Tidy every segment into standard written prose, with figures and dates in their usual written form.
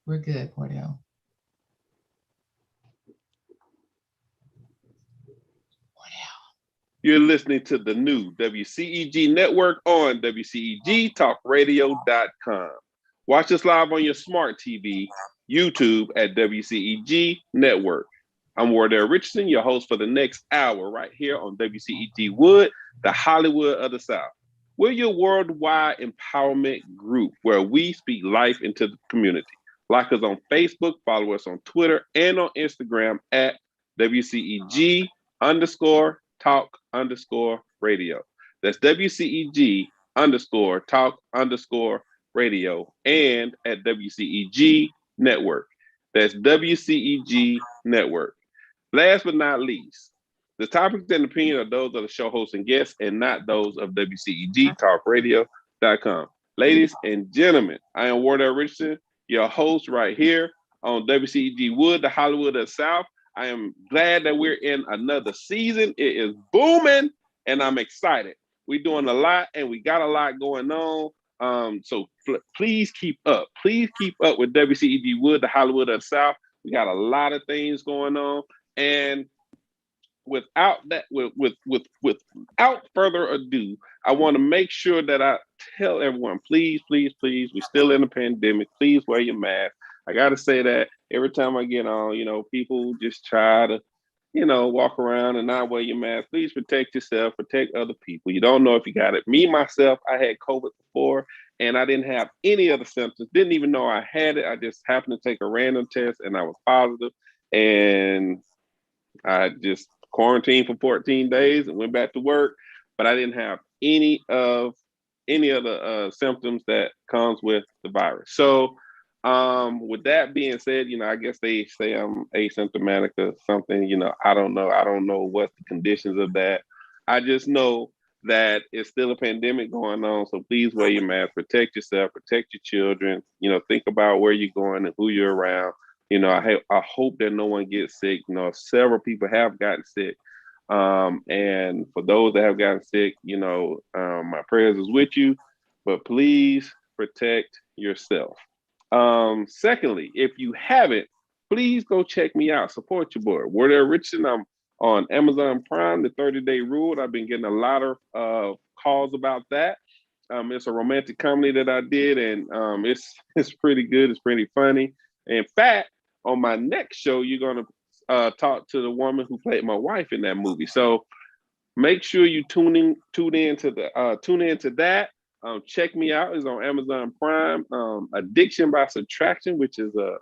We're good, Wardell. You're listening to the new WCEG Network on WCEGTalkRadio.com. Watch us live on your smart TV, YouTube at WCEG Network. I'm Wardell Richardson, your host for the next hour right here on WCEG the Hollywood of the South. We're your worldwide empowerment group where we speak life into the community. Like us on Facebook, follow us on Twitter and on Instagram at WCEG underscore talk underscore radio. That's WCEG underscore talk underscore radio and at WCEG Network. That's WCEG Network. Last but not least, the topics and opinions are those of the show hosts and guests and not those of WCEGTalkRadio.com. Ladies and gentlemen, I am Wardell Richardson, your host right here on WCEG The Hollywood of the South. I am glad that we're in another season. It is booming, and I'm excited. We're doing a lot, and we got a lot going on. So please keep up. Please keep up with WCEG The Hollywood of the South. We got a lot of things going on, and without further ado, I want to make sure that I tell everyone, please, please, please, we're still in a pandemic. Please wear your mask. I got to say that every time I get on, people just try to, walk around and not wear your mask. Please protect yourself, protect other people. You don't know if you got it. Me, myself, I had COVID before and I didn't have any other symptoms. Didn't even know I had it. I just happened to take a random test and I was positive. And I just quarantined for 14 days and went back to work, but I didn't have any of the symptoms that comes with the virus. So with that being said, I guess they say I'm asymptomatic or something. I don't know. I don't know what the conditions of that. I just know that it's still a pandemic going on. So please wear your mask, protect yourself, protect your children. Think about where you're going and who you're around. I hope that no one gets sick. Several people have gotten sick. And for those that have gotten sick, my prayers is with you, but please protect yourself. Secondly, if you haven't, please go check me out. Support your boy, Wardell Richardson. I'm on Amazon Prime, the 30-day rule. I've been getting a lot of calls about that. It's a romantic comedy that I did, and it's pretty good. It's pretty funny. In fact, on my next show, you're gonna talk to the woman who played my wife in that movie. So make sure you tune into that. Check me out. It's on Amazon Prime. Addiction by Subtraction, which is a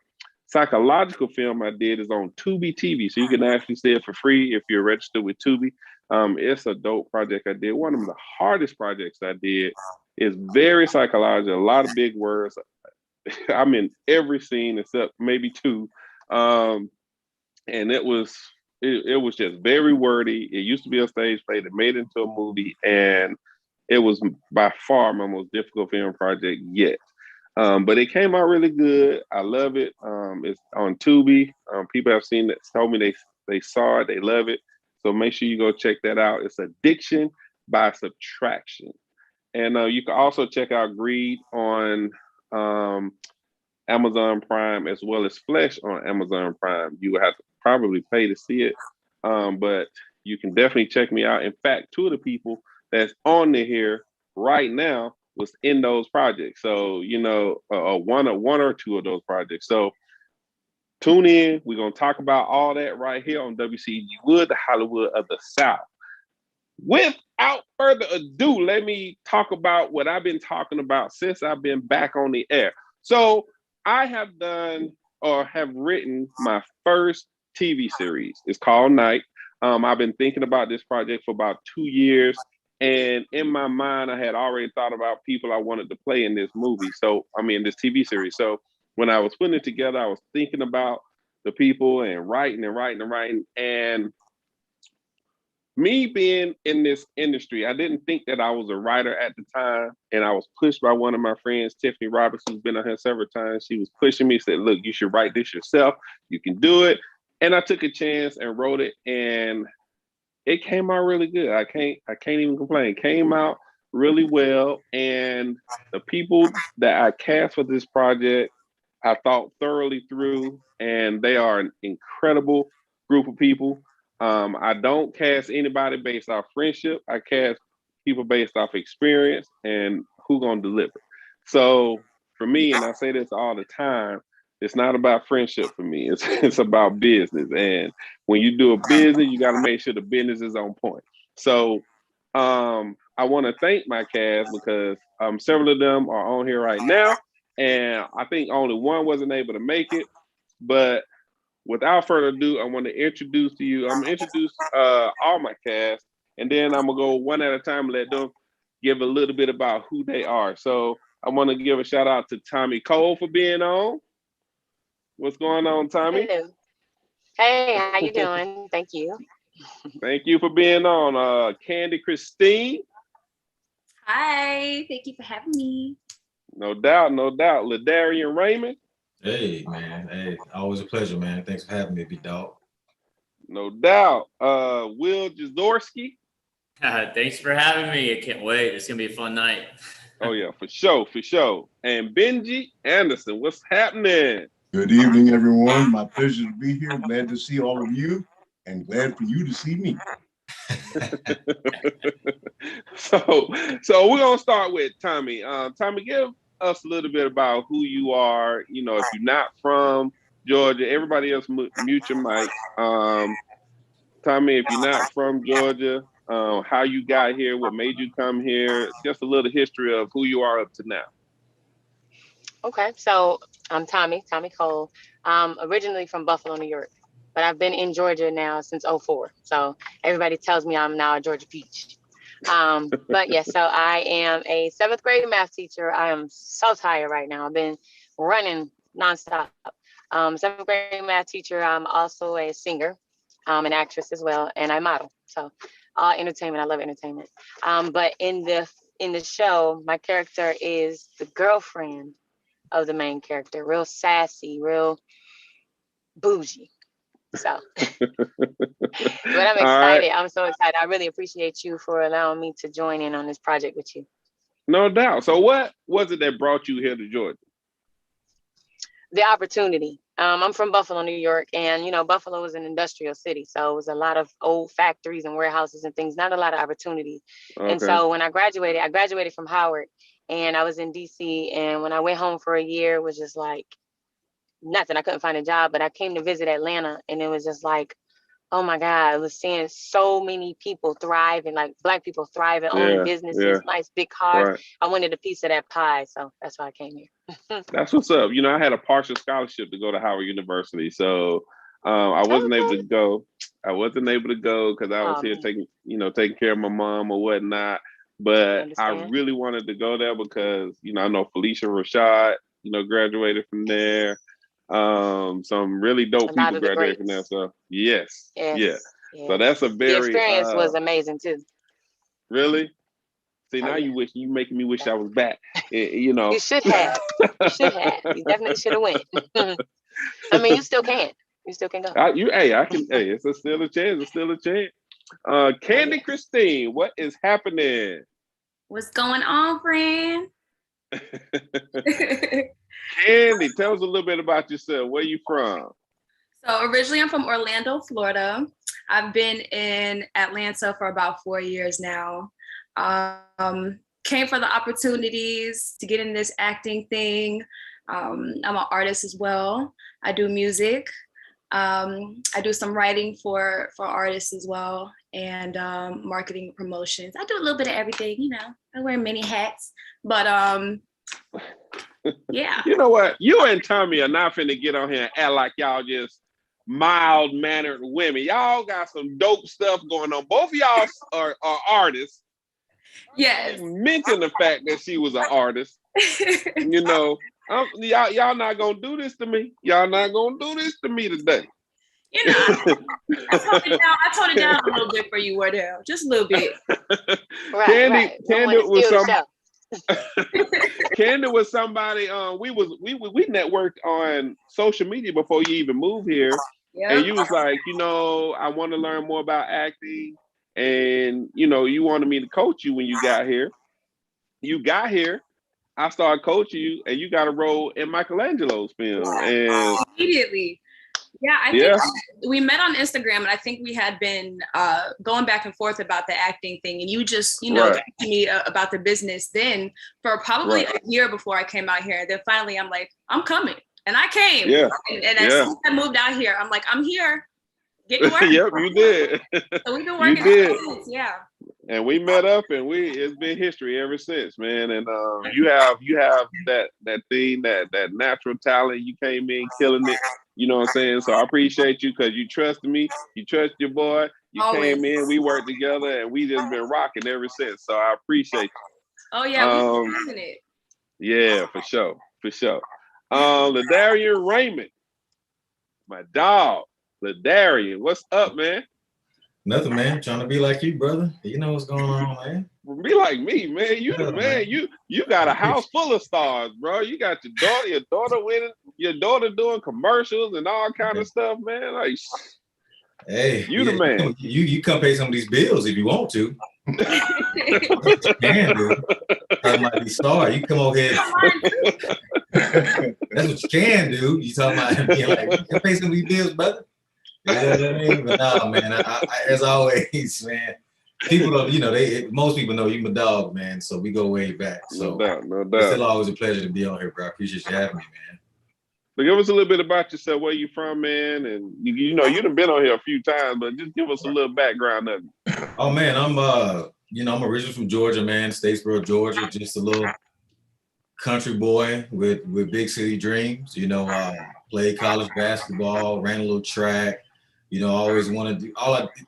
psychological film I did, is on Tubi TV. So you can actually see it for free if you're registered with Tubi. It's a dope project I did. One of the hardest projects I did. Is very psychological, a lot of big words. I'm in every scene except maybe two. And it was just very wordy. It used to be a stage play that made it into a movie, and it was by far my most difficult film project yet. But it came out really good. I love it. It's on Tubi. People have seen it, told me they saw it, they love it. So make sure you go check that out. It's Addiction by Subtraction. And you can also check out Greed on Amazon Prime, as well as Flesh on Amazon Prime. You will have to probably pay to see it, but you can definitely check me out. In fact, two of the people that's on here right now was in those projects. So one or two of those projects. So tune in. We're gonna talk about all that right here on WCEG The Hollywood of the South. Without further ado, let me talk about what I've been talking about since I've been back on the air. So I have done or have written my first TV series. It's called Night. I've been thinking about this project for about 2 years. And in my mind, I had already thought about people I wanted to play in this movie. This TV series. So when I was putting it together, I was thinking about the people and writing. And me being in this industry, I didn't think that I was a writer at the time. And I was pushed by one of my friends, Tiffany Roberts, who's been on here several times. She was pushing me, said, look, you should write this yourself. You can do it. And I took a chance and wrote it. And it came out really good. I can't even complain. It came out really well. And the people that I cast for this project, I thought thoroughly through, and they are an incredible group of people. I don't cast anybody based off friendship. I cast people based off experience and who gonna deliver. So for me, and I say this all the time, it's not about friendship for me. It's about business. And when you do a business, you got to make sure the business is on point. So I want to thank my cast because several of them are on here right now. And I think only one wasn't able to make it. But without further ado, I want to introduce to you, I'm going to introduce all my cast. And then I'm going to go one at a time and let them give a little bit about who they are. So I want to give a shout out to Tommy Cole for being on. What's going on, Tommy? Hello. Hey, how you doing? Thank you. Thank you for being on. Candy Christine. Hi, thank you for having me. No doubt, no doubt. Ladarian Raymond. Hey, man. Hey, always a pleasure, man. Thanks for having me, big dog. No doubt. Will Jaworski. Thanks for having me. I can't wait. It's gonna be a fun night. Oh yeah, for sure, for sure. And Benji Anderson, what's happening? Good evening, everyone. My pleasure to be here. Glad to see all of you, and glad for you to see me. So we're gonna start with Tommy. Tommy, give us a little bit about who you are. You know, if you're not from Georgia, everybody else mute your mic. Tommy, if you're not from Georgia, how you got here, what made you come here, just a little history of who you are up to now. Okay, so I'm Tommy Cole. Originally from Buffalo, New York, but I've been in Georgia now since '04. So everybody tells me I'm now a Georgia peach. But yeah, so I am a 7th grade math teacher. I am so tired right now. I've been running nonstop. 7th grade math teacher. I'm also a singer, an actress as well, and I model. So entertainment. I love entertainment. But in the show, my character is the girlfriend of the main character, real sassy, real bougie. So, but I'm excited. Right. I'm so excited. I really appreciate you for allowing me to join in on this project with you. No doubt. So what was it that brought you here to Georgia? The opportunity. I'm from Buffalo, New York, and you know, Buffalo is an industrial city. So it was a lot of old factories and warehouses and things, not a lot of opportunity. Okay. And so when I graduated from Howard, and I was in DC, and when I went home for a year, it was just like nothing. I couldn't find a job, but I came to visit Atlanta, and it was just like, oh my God, I was seeing so many people thriving, like Black people thriving, owning businesses, nice big cars. Right. I wanted a piece of that pie, so that's why I came here. That's what's up. You know, I had a partial scholarship to go to Howard University, so I wasn't able to go. I wasn't able to go because I was here taking care of my mom or whatnot. But I really wanted to go there because, you know, I know Felicia Rashad, you know, graduated from there. Some really dope people graduated from there. So yes. So that's a very the experience was amazing too. Really? See, now you making me wish I was back. You know. You should have. You definitely should have went. I mean, you still can. You still can go. I can. Hey, it's still a chance. It's still a chance. Candy Christine, what is happening? What's going on, friend? Candy, tell us a little bit about yourself. Where you from? So originally I'm from Orlando, Florida. I've been in Atlanta for about 4 years now. Came for the opportunities to get in this acting thing. I'm an artist as well. I do music. I do some writing for artists as well, and marketing and promotions. I do a little bit of everything, you know. I wear many hats, but yeah. You know what? You and Tommy are not finna get on here and act like y'all just mild-mannered women. Y'all got some dope stuff going on. Both of y'all are artists. Yes. Mention the fact that she was an artist. You know, y'all not gonna do this to me. Y'all not gonna do this to me today. You know, I toned it down a little bit for you, Wardell. Just a little bit. Candy was Candy was somebody. We networked on social media before you even moved here, and you was like, you know, I want to learn more about acting, and you know, you wanted me to coach you when you got here. You got here. I started coaching you, and you got a role in Michelangelo's film. And Immediately. Yeah, I think we met on Instagram, and I think we had been going back and forth about the acting thing. And you just, talked to me about the business then for probably a year before I came out here. And then finally, I'm like, I'm coming, and I came. Yeah. And as soon as I moved out here, I'm like, I'm here. Get to work. Yep, you did. So we've been working since, yeah. And we met up, and it's been history ever since, man. And you have that thing, that natural talent. You came in killing it. You know what I'm saying? So I appreciate you because you trusted me. You trust your boy. You came in. We worked together, and we just been rocking ever since. So I appreciate you. Oh yeah, we've been doing it. Yeah, for sure. Ladarian Raymond, my dog. Ladarian, what's up, man? Nothing, man. Trying to be like you, brother. You know what's going on, man. Be like me, man. You the man. You got a house full of stars, bro. You got your daughter winning, your daughter doing commercials and all kind of stuff, man. Like, hey, you the man. You come pay some of these bills if you want to. That's what you can do. Talking about these stars, you come over here. That's what you can do. You talking about being like, you can pay some of these bills, brother. You know what I mean? But no, man, I as always, man, people don't, most people know you my dog, man. So we go way back. So no doubt. It's still always a pleasure to be on here, bro. I appreciate you having me, man. So give us a little bit about yourself, where you from, man, and you done been on here a few times, but just give us a little background of it. Oh man, I'm I'm originally from Georgia, man, Statesboro, Georgia, just a little country boy with big city dreams. Played college basketball, ran a little track. Always wanted to do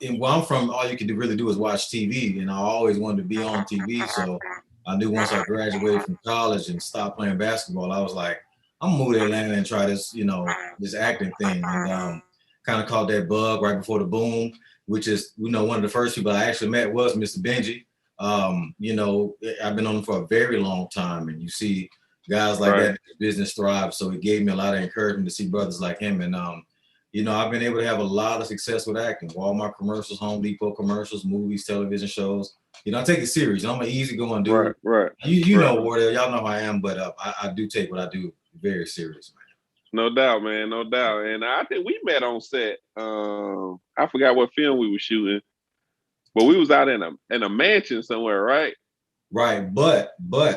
and where I'm from, all you can really do is watch TV, and I always wanted to be on TV. So I knew once I graduated from college and stopped playing basketball, I was like, I'm gonna move to Atlanta and try this, this acting thing. And kind of caught that bug right before the boom, which is, one of the first people I actually met was Mr. Benji. I've been on him for a very long time, and you see guys like that, business thrive. So it gave me a lot of encouragement to see brothers like him. And I've been able to have a lot of success with acting. Walmart commercials, Home Depot commercials, movies, television shows. I take it serious. I'm an easygoing dude. Right. You know, Wardell, y'all know how I am, but I do take what I do very serious, man. No doubt, man. No doubt. And I think we met on set. I forgot what film we were shooting, but we was out in a mansion somewhere, right? Right. But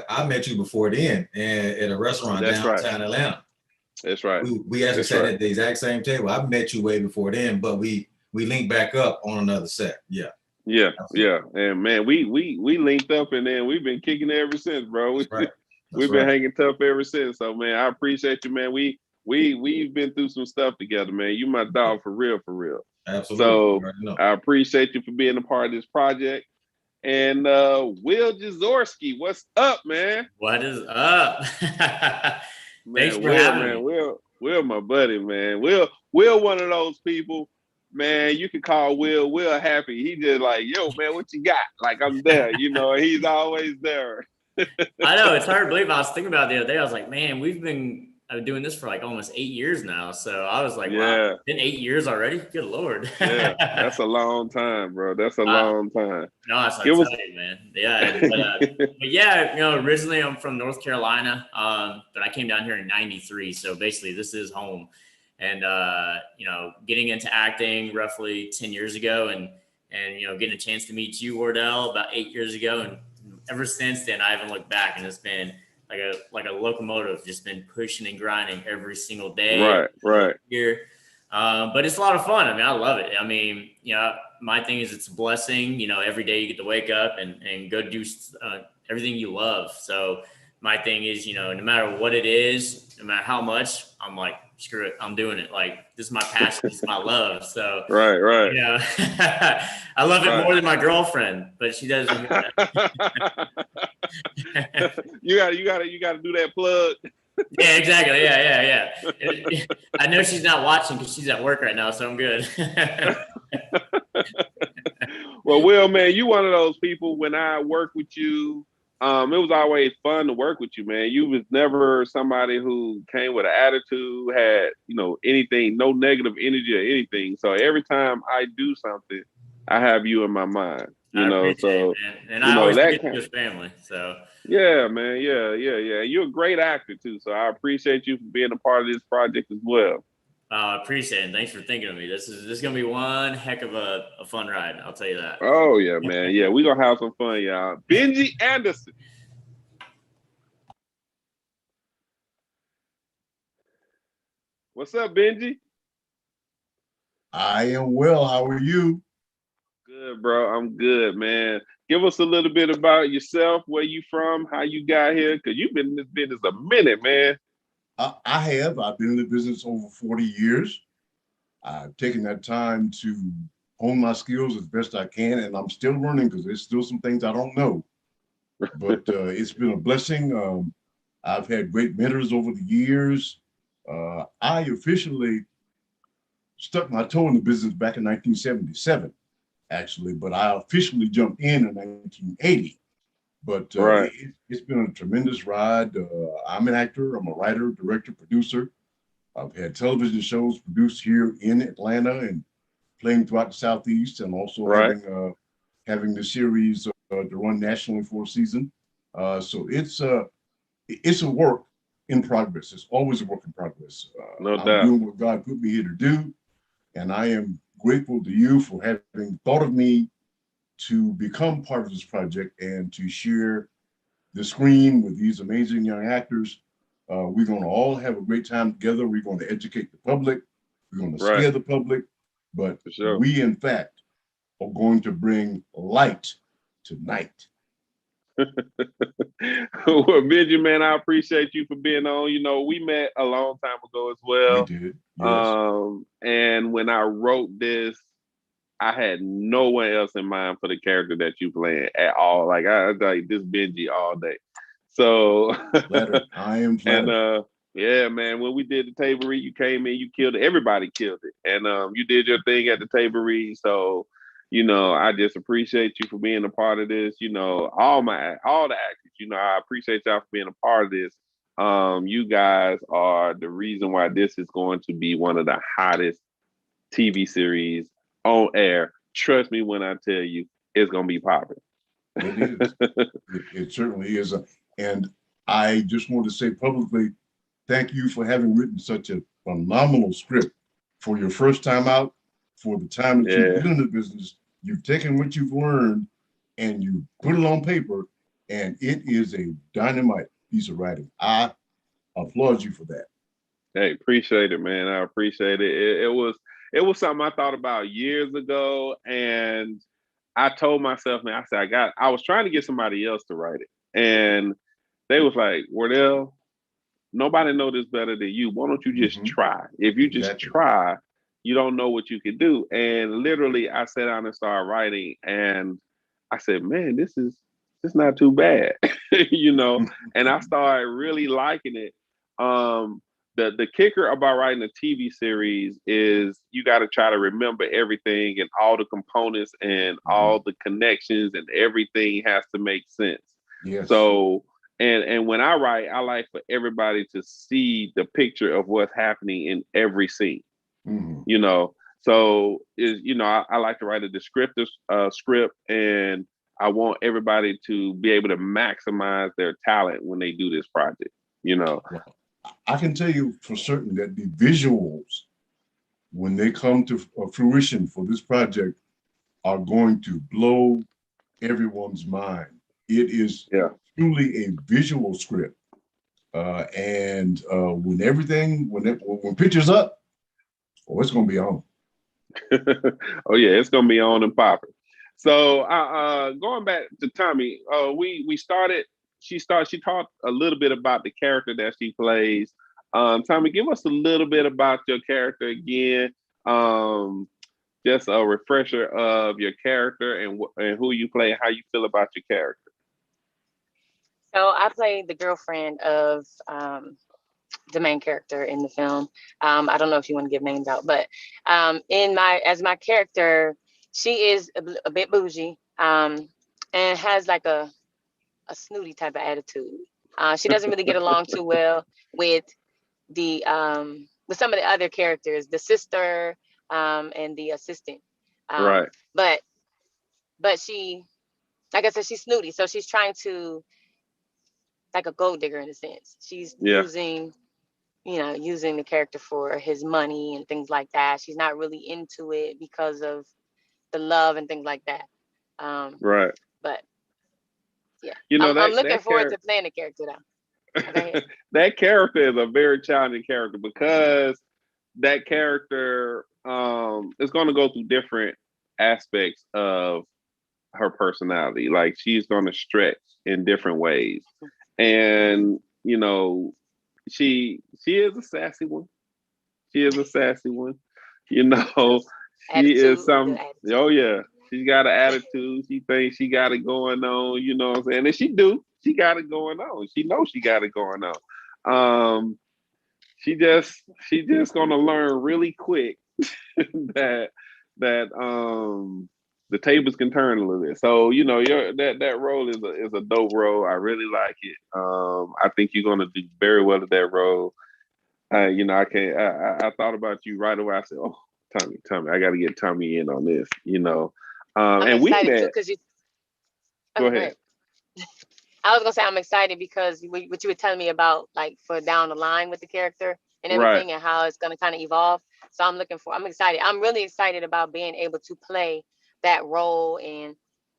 I met you before then at a restaurant downtown Atlanta. That's right. We actually sat at the exact same table. I met you way before then, but we linked back up on another set. Yeah. Yeah. And man, we linked up, and then we've been kicking it ever since, bro. We've been hanging tough ever since. So man, I appreciate you, man. We've been through some stuff together, man. You my dog for real. Absolutely. So I appreciate you for being a part of this project. And Will Jaworski, what's up, man? What is up? Thanks for having me. Will, my buddy, man. Will, one of those people, man. You can call Will happy. He just like, yo, man, what you got? Like, I'm there. He's always there. I know, it's hard to believe. I was thinking about it the other day. I was like, man, we've been doing this for like almost 8 years now. So I was like, wow, it's been 8 years already? Good Lord. Yeah, that's a long time, bro. That's a long time. No, that's what I'm telling you, man. Yeah. But yeah, originally I'm from North Carolina, but I came down here in 93. So basically this is home. And, getting into acting roughly 10 years ago and getting a chance to meet you, Wardell, about 8 years ago. And ever since then, I haven't looked back, and it's been like a locomotive, just been pushing and grinding every single day. Right. Here. But it's a lot of fun. I mean, I love it. I mean, my thing is it's a blessing, every day you get to wake up and go do everything you love. So my thing is, no matter what it is, no matter how much, I'm like, screw it, I'm doing it. Like, this is my passion, this is my love. So right. I love it more than my girlfriend, but she doesn't. You gotta do that plug. Yeah, exactly. Yeah. I know she's not watching because she's at work right now, so I'm good. Well, Will, man, you one of those people. When I work with you, it was always fun to work with you, man. You was never somebody who came with an attitude, had anything, no negative energy or anything. So every time I do something, I have you in my mind. You I know, appreciate so it, man. And you I know always that forget kind. your family. So Yeah, man. Yeah. You're a great actor too, so I appreciate you for being a part of this project as well. I appreciate it. Thanks for thinking of me. This is gonna be one heck of a fun ride. I'll tell you that. Oh yeah, man. Yeah, we're gonna have some fun, y'all. Benji Anderson. What's up, Benji? I am well. How are you? Good, bro. I'm good, man. Give us a little bit about yourself, where you from, how you got here, because you've been in this business a minute, man. I have. I've been in the business over 40 years. I've taken that time to hone my skills as best I can, and I'm still learning because there's still some things I don't know. But it's been a blessing. I've had great mentors over the years. I officially stuck my toe in the business back in 1977, actually, but I officially jumped in 1980. But Right. it's been a tremendous ride. I'm an actor, I'm a writer, director, producer. I've had television shows produced here in Atlanta and playing throughout the Southeast, and also Right. having the series to run nationally for a season. So it's a work in progress. It's always a work in progress. No I'm doubt. doing what God put me here to do, and I am grateful to you for having thought of me to become part of this project and to share the screen with these amazing young actors. We're going to all have a great time together. We're going to educate the public. We're going to Right. scare the public, but For sure. we, in fact, are going to bring light tonight. Well, Benji, man, I appreciate you for being on. You know, we met a long time ago as We well. did, yes. And when I wrote this, I had no one else in mind for the character that you playing at all. Like I like this Benji all day. So Flattered. I am and flattered. yeah, man, when we did the table read, you came in, you killed it. Everybody killed it. And you did your thing at the table read. So, you know, I just appreciate you for being a part of this. You know, all the actors, you know, I appreciate y'all for being a part of this. You guys are the reason why this is going to be one of the hottest TV series on air. Trust me when I tell you, it's gonna be popping. It is. It certainly is. And I just want to say publicly, thank you for having written such a phenomenal script for your first time out, for the time that you've been in the business. You've taken what you've learned and you put it on paper, and it is a dynamite piece of writing. I applaud you for that. Hey, appreciate it, man. I appreciate it. It was something I thought about years ago, and I told myself, man, I was trying to get somebody else to write it, and they was like, Wardell, nobody know this better than you. Why don't you just try? If you just Exactly. try, you don't know what you can do. And literally, I sat down and started writing, and I said, man, this is not too bad, you know. And I started really liking it. The kicker about writing a TV series is you got to try to remember everything and all the components and all the connections, and everything has to make sense. Yes. So and when I write, I like for everybody to see the picture of what's happening in every scene. You know, so I like to write a descriptive script, and I want everybody to be able to maximize their talent when they do this project. You know, Well, I can tell you for certain that the visuals, when they come to fruition for this project, are going to blow everyone's mind. It is truly a visual script. And when picture's up, oh, it's going to be on. Oh yeah, it's going to be on and popping. So going back to Tommy, we started. She talked a little bit about the character that she plays. Tommy, give us a little bit about your character again. Just a refresher of your character and who you play and how you feel about your character. So I played the girlfriend of the main character in the film. I don't know if you want to give names out, but as my character, she is a bit bougie and has like a snooty type of attitude. She doesn't really get along too well with with some of the other characters, the sister and the assistant. Right. But but she, like I said, she's snooty. So she's trying to, like a gold digger in a sense. She's Yeah. using the character for his money and things like that. She's not really into it because of the love and things like that. Right. But yeah, You know, I'm looking that forward to playing the character though. Okay. that character is a very challenging character because that character is going to go through different aspects of her personality. Like she's going to stretch in different ways, and you know, she is a sassy one. She is a sassy one. You know, she is some. Oh yeah, she's got an attitude. She thinks she got it going on. You know what I'm saying? And she do. She got it going on. She knows she got it going on. She just gonna learn really quick that the tables can turn a little bit. So you know, that role is a dope role. I really like it. I think you're gonna do very well at that role. You know, I thought about you right away. I said, "Oh, Tommy, I got to get Tommy in on this." You know, I'm and we excited met. too because you. Go ahead. I was gonna say I'm excited because what you were telling me about, like, for down the line with the character and everything, and how it's gonna kind of evolve. So I'm excited. I'm really excited about being able to play that role, and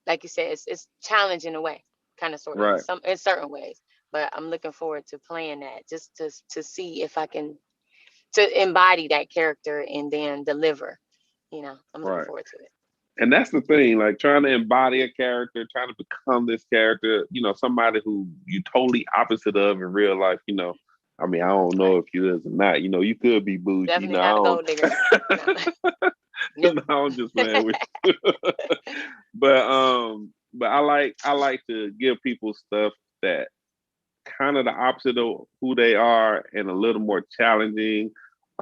like you said, it's challenging in a way, kind of sort of Right. in certain ways. But I'm looking forward to playing that, just to see if I can to embody that character and then deliver. I'm looking forward to it. And that's the thing, like trying to embody a character, trying to become this character, you know, somebody who you totally opposite of in real life, you know. I mean, I don't know if you is or not, you know, you could be bougie. Definitely not a gold digger. No, I'm just playing with you. But I like to give people stuff that kind of the opposite of who they are and a little more challenging,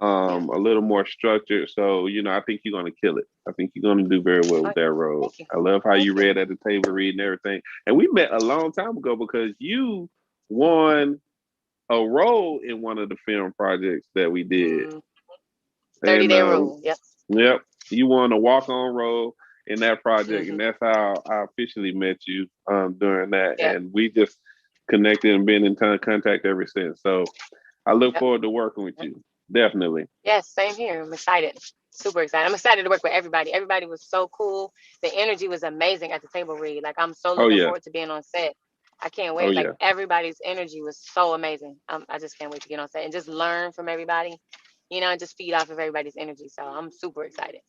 a little more structured. So, you know, I think you're going to kill it. I think you're going to do very well with that role. I love how you read at the table reading everything. And we met a long time ago because you won a role in one of the film projects that we did. 30-day rule. Yep. Yep. You won a walk-on role in that project. And that's how I officially met you during that. Yep. And we just connected and been in contact ever since. So I look forward to working with you. Definitely. Yes, same here. I'm excited. Super excited. I'm excited to work with everybody. Everybody was so cool. The energy was amazing at the table read. Like, I'm so looking forward to being on set. I can't wait. Everybody's energy was so amazing. I just can't wait to get on set and just learn from everybody, you know, and just feed off of everybody's energy. So I'm super excited.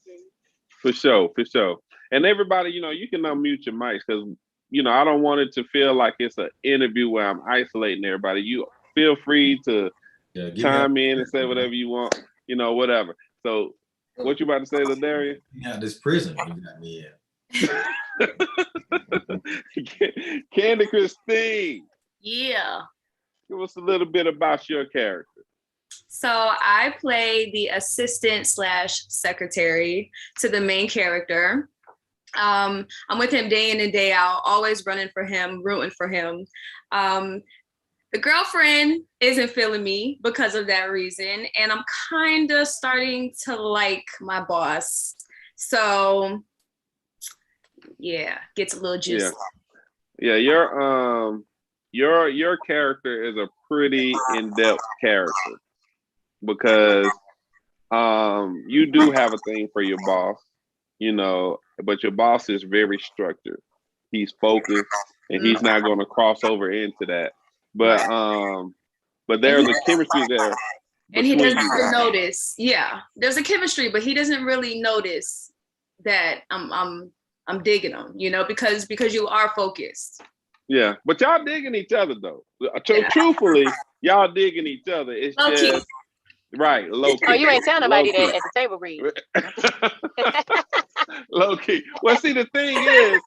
For sure. And everybody, you know, you can unmute your mics because, you know, I don't want it to feel like it's an interview where I'm isolating everybody. You feel free to chime in and say whatever you want, you know, whatever. So what you about to say, Ladarian? Yeah, this prison you got me in. Candy Christine. Yeah. Give us a little bit about your character. So I play the assistant / secretary to the main character. I'm with him day in and day out, always running for him, rooting for him. The girlfriend isn't feeling me because of that reason. And I'm kind of starting to like my boss. So yeah, gets a little juicy. Yeah, your character is a pretty in-depth character because you do have a thing for your boss, you know, but your boss is very structured. He's focused and he's not going to cross over into that. But there's a chemistry there. And he doesn't even notice. Yeah, there's a chemistry, but he doesn't really notice that I'm digging him, you know, because you are focused. Yeah, but y'all digging each other though. Truthfully, y'all digging each other. It's low just key. Right, low key. Oh, you ain't telling nobody that at the table read. Low key. Well, see, the thing is,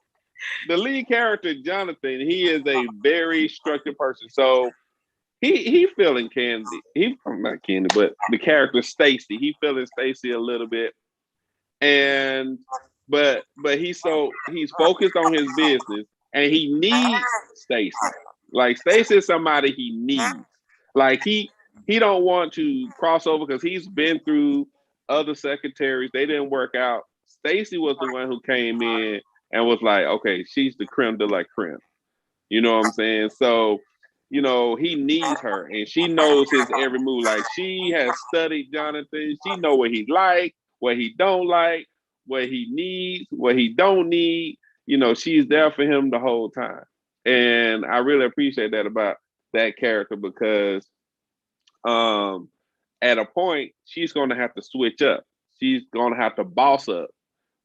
the lead character, Jonathan, he is a very structured person. So he feeling Candy. I'm not Candy, but the character Stacy. He feeling Stacy a little bit. And but he's focused on his business and he needs Stacy. Like Stacy is somebody he needs. Like he don't want to cross over because he's been through other secretaries. They didn't work out. Stacy was the one who came in and was like, okay, she's the creme de la creme. You know what I'm saying? So, you know, he needs her, and she knows his every move. Like, she has studied Jonathan. She know what he like, what he don't like, what he needs, what he don't need. You know, she's there for him the whole time. And I really appreciate that about that character, because at a point she's going to have to switch up. She's going to have to boss up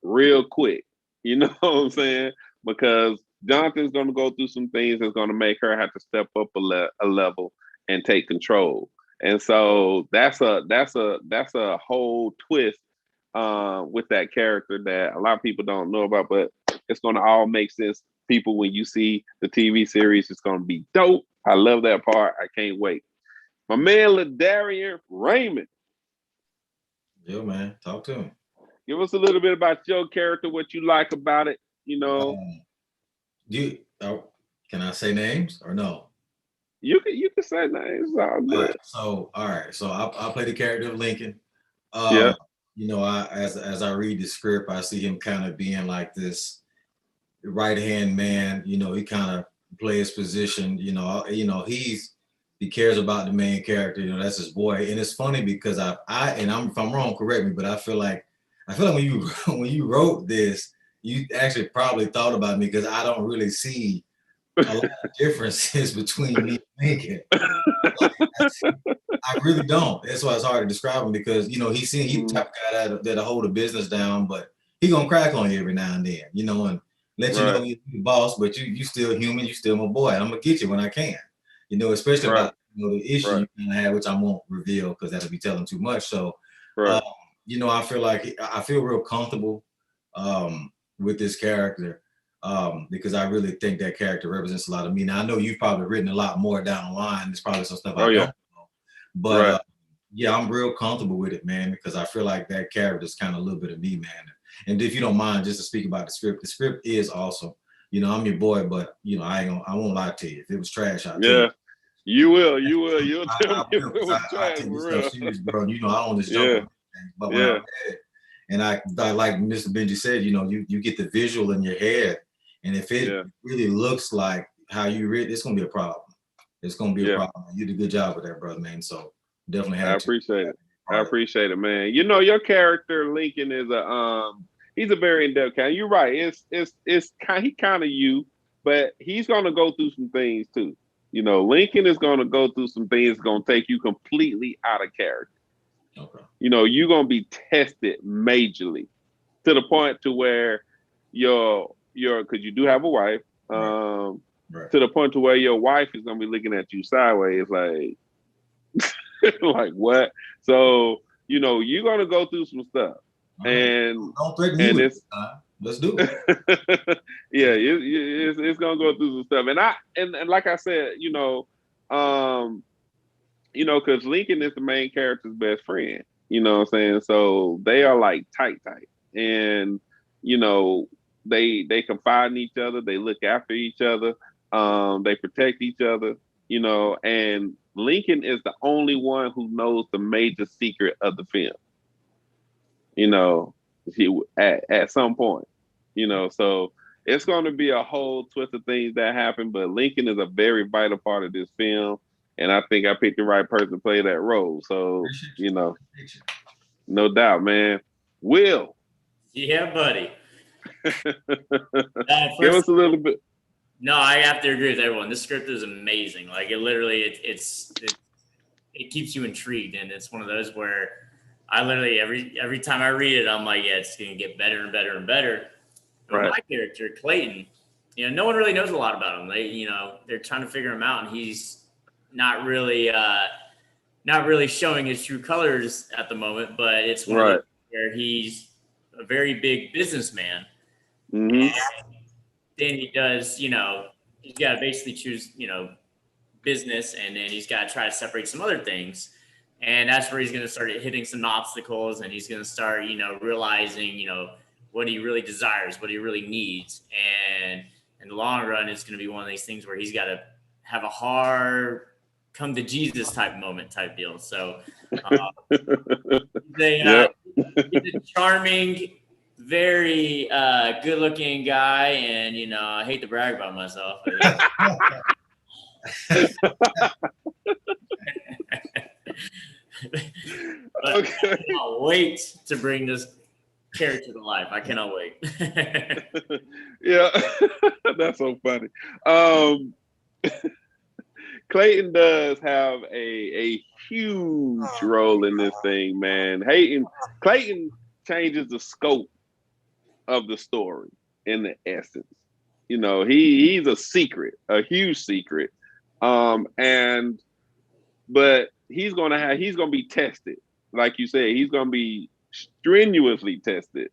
real quick. You know what I'm saying? Because Jonathan's going to go through some things that's going to make her have to step up a level and take control. And so that's a whole twist with that character that a lot of people don't know about, but it's going to all make sense. People, when you see the TV series, it's going to be dope. I love that part. I can't wait. My man, Ladarian Raymond. Yo, man, talk to him. Give us a little bit about your character, what you like about it. You know, can I say names or no? You can say names. All good. All right. So I play the character of Lincoln. Yeah. You know, as I read the script, I see him kind of being like this right-hand man. You know, he kind of plays position. You know, he cares about the main character. You know, that's his boy. And it's funny because if I'm wrong, correct me, but I feel like when you wrote this, you actually probably thought about me, because I don't really see a lot of differences between me and Lincoln. I really don't. That's why it's hard to describe him, because, you know, he's the type of guy that'll hold a business down, but he gonna crack on you every now and then, you know, and let you know you're the boss, but you still human, you still my boy. I'm gonna get you when I can, you know, especially about, you know, the issue you kind of have, which I won't reveal because that'll be telling too much. So, you know, I feel real comfortable with this character, because I really think that character represents a lot of me. Now, I know you've probably written a lot more down the line. There's probably some stuff I don't know. But yeah, I'm real comfortable with it, man, because I feel like that character is kind of a little bit of me, man. And if you don't mind, just to speak about the script is awesome. You know, I'm your boy, but, you know, I won't lie to you. If it was trash, I'll tell you. You will. You'll tell me if it was I trash, take for this real. stuff serious, bro. You know, I don't just joke. But when I read it, and I like Mr. Benji said, you know, you get the visual in your head, and if it really looks like how you read, it's gonna be a problem. It's gonna be a problem. You did a good job with that, brother, man. So definitely have I appreciate it. I appreciate it, man. You know, your character Lincoln is he's a very in-depth character. You're right. He kind of you, but he's gonna go through some things too. You know, Lincoln is gonna go through some things gonna take you completely out of character. Okay. You know, you're gonna be tested majorly to the point to where your because you do have a wife, to the point to where your wife is gonna be looking at you sideways, like, like what? So, you know, you're gonna go through some stuff, and don't threaten me with let's do it. It's gonna go through some stuff, and like I said, you know, because Lincoln is the main character's best friend. You know what I'm saying? So they are like tight, and you know, they confide in each other, they look after each other, they protect each other. You know, and Lincoln is the only one who knows the major secret of the film. You know, at some point, you know, so it's going to be a whole twist of things that happen. But Lincoln is a very vital part of this film, and I think I picked the right person to play that role. So, you know, no doubt, man. Will. Yeah, buddy. Give us a little bit. No, I have to agree with everyone. This script is amazing. Like, it literally, it keeps you intrigued, and it's one of those where I literally every time I read it, I'm like, yeah, it's gonna get better and better and better. But my character, Clayton, you know, no one really knows a lot about him. They're trying to figure him out, and he's not really showing his true colors at the moment. But it's one of those where he's a very big businessman. Mm-hmm. And then he does, you know, he's got to basically choose, you know, business, and then he's got to try to separate some other things. And that's where he's going to start hitting some obstacles, and he's going to start, you know, realizing, you know, what he really desires, what he really needs. And in the long run, it's going to be one of these things where he's got to have a hard come to Jesus type moment type deal. So he's a charming, very good looking guy, and you know, I hate to brag about myself. But Okay. I cannot wait to bring this character to life. I cannot wait. Yeah, that's so funny. Clayton does have a huge role in this thing, man. Clayton changes the scope of the story in the essence. You know, he's a secret, a huge secret. And but he's gonna be tested. Like you said, he's gonna be strenuously tested,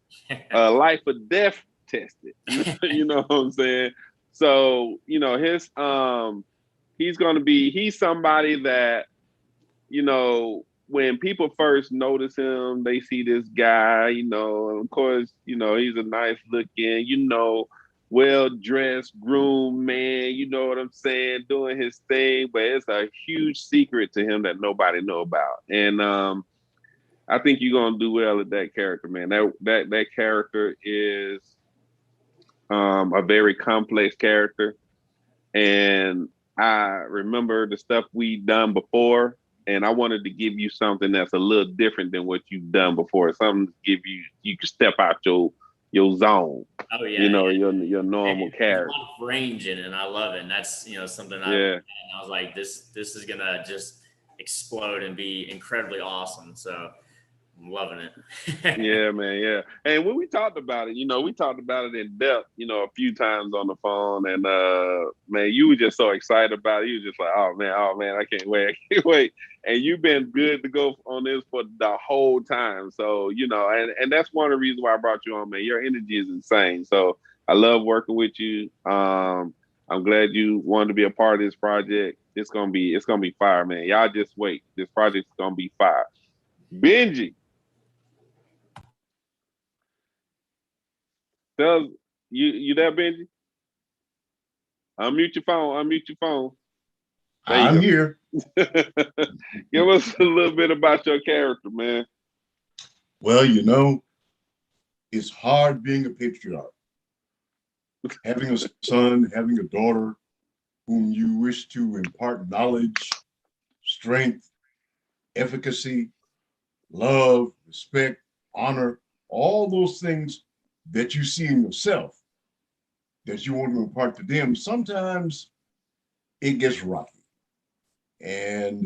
life or death tested. You know what I'm saying? So, you know, he's somebody that, you know, when people first notice him, they see this guy, you know, of course, you know, he's a nice looking, you know, well-dressed, groomed man, you know what I'm saying, doing his thing, but it's a huge secret to him that nobody know about. And I think you're gonna do well at that character, man. That character is a very complex character. And I remember the stuff we've done before, and I wanted to give you something that's a little different than what you've done before. Something to give you can step out your zone. Oh yeah, you know, yeah. your normal There's character. a lot of range in it, and I love it. And that's, you know, something I was like, this is gonna just explode and be incredibly awesome. So I'm loving it. Yeah, man, yeah. And when we talked about it, you know, we talked about it in depth, you know, a few times on the phone. And man, you were just so excited about it. You were just like, oh man, I can't wait, I can't wait. And you've been good to go on this for the whole time. So, you know, and that's one of the reasons why I brought you on, man. Your energy is insane. So I love working with you. I'm glad you wanted to be a part of this project. It's gonna be fire, man. Y'all just wait. This project's gonna be fire. Benji. You there, Benji? Unmute your phone. Unmute your phone. I'm here. Give us a little bit about your character, man. Well, you know, it's hard being a patriarch. Having a son, having a daughter whom you wish to impart knowledge, strength, efficacy, love, respect, honor, all those things that you see in yourself that you want to impart to them, sometimes it gets rocky. And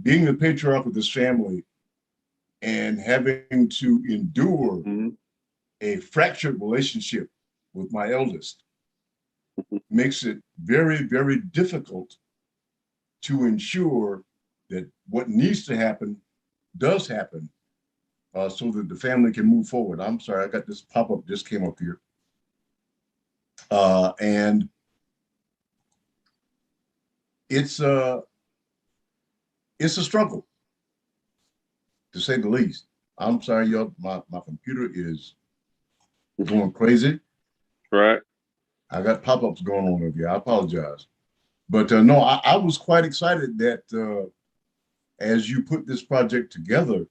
being the patriarch of this family and having to endure a fractured relationship with my eldest makes it very, very difficult to ensure that what needs to happen does happen, so that the family can move forward. I'm sorry, I got this pop-up just came up here. And it's a struggle, to say the least. I'm sorry, y'all, my computer is going crazy. Right. I got pop-ups going on over here. I apologize. But no, I was quite excited that as you put this project together,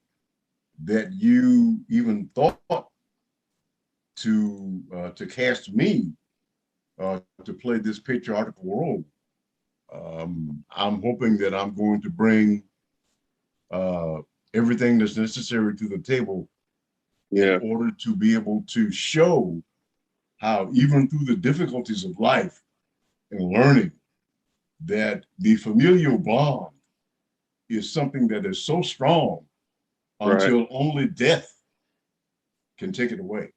that you even thought to cast me to play this patriarchal role. I'm hoping that I'm going to bring everything that's necessary to the table in order to be able to show how, even through the difficulties of life and learning, that the familial bond is something that is so strong until only death can take it away.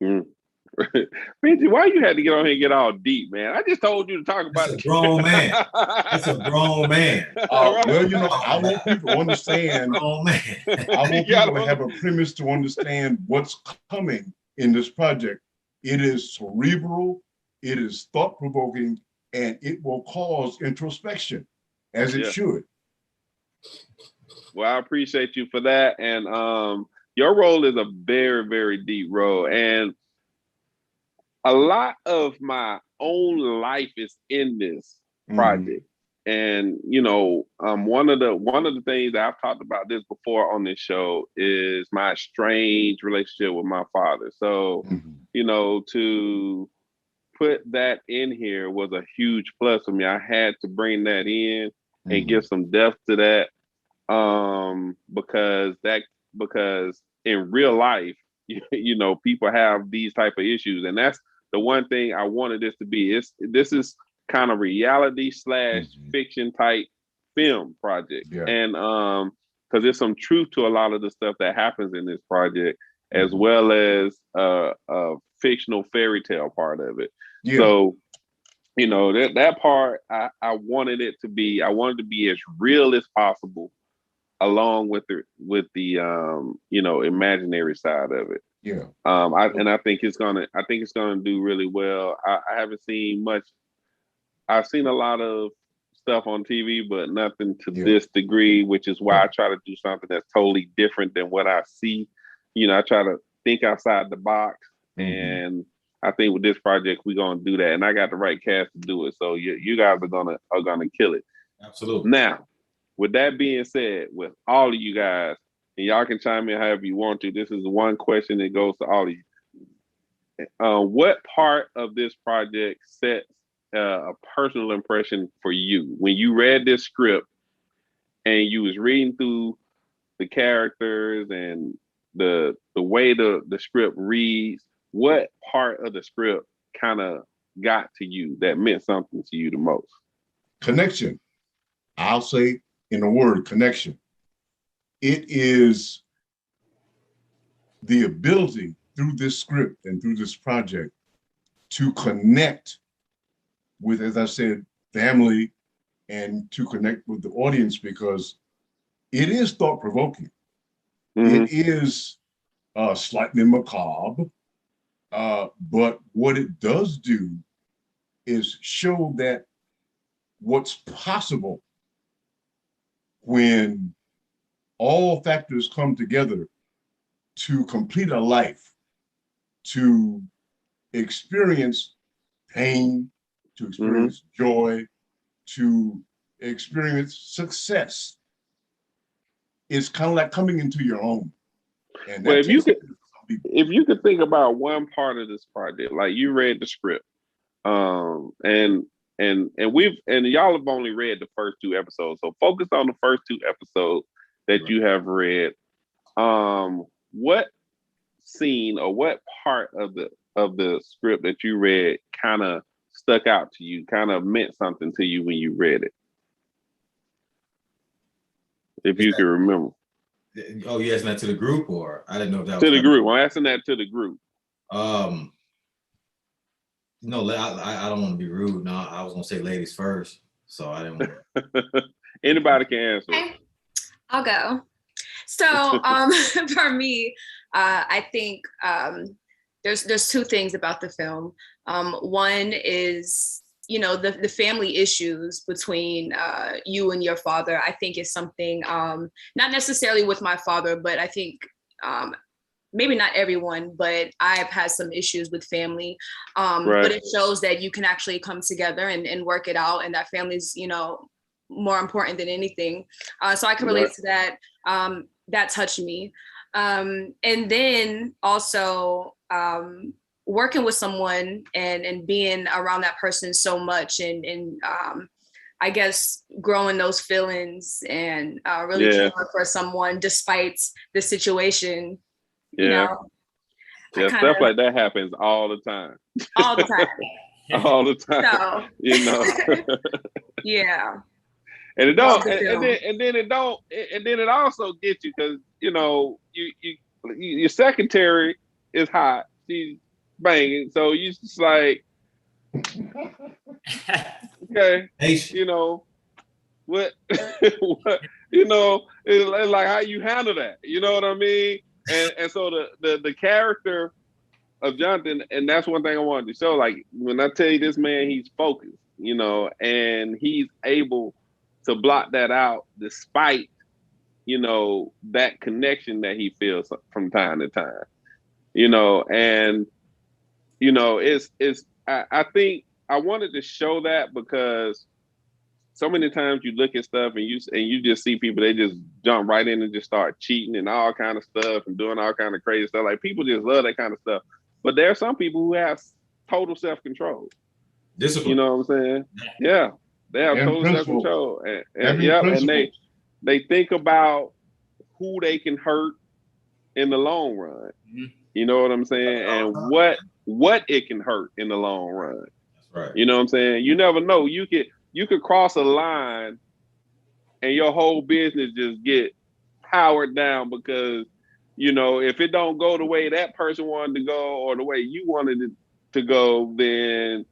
Benji, why you had to get on here and get all deep, man? I just told you to talk about it. It's a grown man. It's a grown man. Well, you know, I want people to understand. Oh man. I want people to have a premise to understand what's coming in this project. It is cerebral, it is thought-provoking, and it will cause introspection, as it should. Well, I appreciate you for that. And your role is a very, very deep role. And a lot of my own life is in this project. you know, one of the things that I've talked about this before on this show is my strange relationship with my father. So, you know, to put that in here was a huge plus for me. I had to bring that in and give some depth to that, because in real life, you know, people have these type of issues, and that's the one thing I wanted this to be. This is kind of reality / fiction type film project, and because there's some truth to a lot of the stuff that happens in this project, as well as a fictional fairy tale part of it. So, you know, that part I wanted it to be. I wanted to be as real as possible, along with the you know, imaginary side of it. I think it's gonna do really well. I haven't seen much. I've seen a lot of stuff on TV, but nothing to this degree, which is why I try to do something that's totally different than what I see. You know, I try to think outside the box, and I think with this project we're gonna do that, and I got the right cast to do it. So you guys are gonna kill it. Absolutely. Now, with that being said, with all of you guys, and y'all can chime in however you want to. This is one question that goes to all of you. What part of this project sets a personal impression for you when you read this script and you was reading through the characters and the way the script reads? What part of the script kind of got to you that meant something to you the most? Connection. I'll say in a word, connection. It is the ability through this script and through this project to connect with, as I said, family, and to connect with the audience, because it is thought-provoking. It is slightly macabre, but what it does do is show that what's possible when all factors come together to complete a life, to experience pain, to experience joy, to experience success. It's kind of like coming into your own. And well, if you could think about one part of this project, like you read the script, and y'all have only read the first 2 episodes, so focus on the first 2 episodes that you have read. What scene or what part of the script that you read kind of stuck out to you, kind of meant something to you when you read it? If you can remember. Oh, you asking that to the group, or I didn't know if that to was the group. I'm asking that to the group. No, I don't want to be rude. No, I was gonna say ladies first, so I didn't want. Anybody can answer. Okay. I'll go. So for me, I think there's 2 things about the film. One is, you know, the family issues between you and your father. I think is something, not necessarily with my father, but I think maybe not everyone, but I've had some issues with family. But it shows that you can actually come together and work it out, and that family's, you know, more important than anything. So I can relate to that. That touched me. And then also working with someone and being around that person so much, and I guess growing those feelings and really caring for someone despite the situation. You know, stuff like that happens all the time. All the time. All the time. So, you know. Yeah. And it don't, and then it also gets you, because you know your secretary is hot, she's banging, so you just like, okay, you know what, what, you know, it's like how you handle that, you know what I mean? And so the character of Jonathan, and that's one thing I wanted to show. Like when I tell you this man, he's focused, you know, and he's able to block that out despite, you know, that connection that he feels from time to time, you know. And you know, I think I wanted to show that because so many times you look at stuff and you just see people, they just jump right in and just start cheating and all kind of stuff and doing all kind of crazy stuff. Like people just love that kind of stuff. But there are some people who have total self-control. Discipline. You know what I'm saying? Yeah. They have And total principles. self-control. And Principles. they think about who they can hurt in the long run. Mhm. You know what I'm saying? And what it can hurt in the long run. That's right. You know what I'm saying? You never know. You could cross a line and your whole business just get powered down because, you know, if it don't go the way that person wanted to go or the way you wanted it to go, then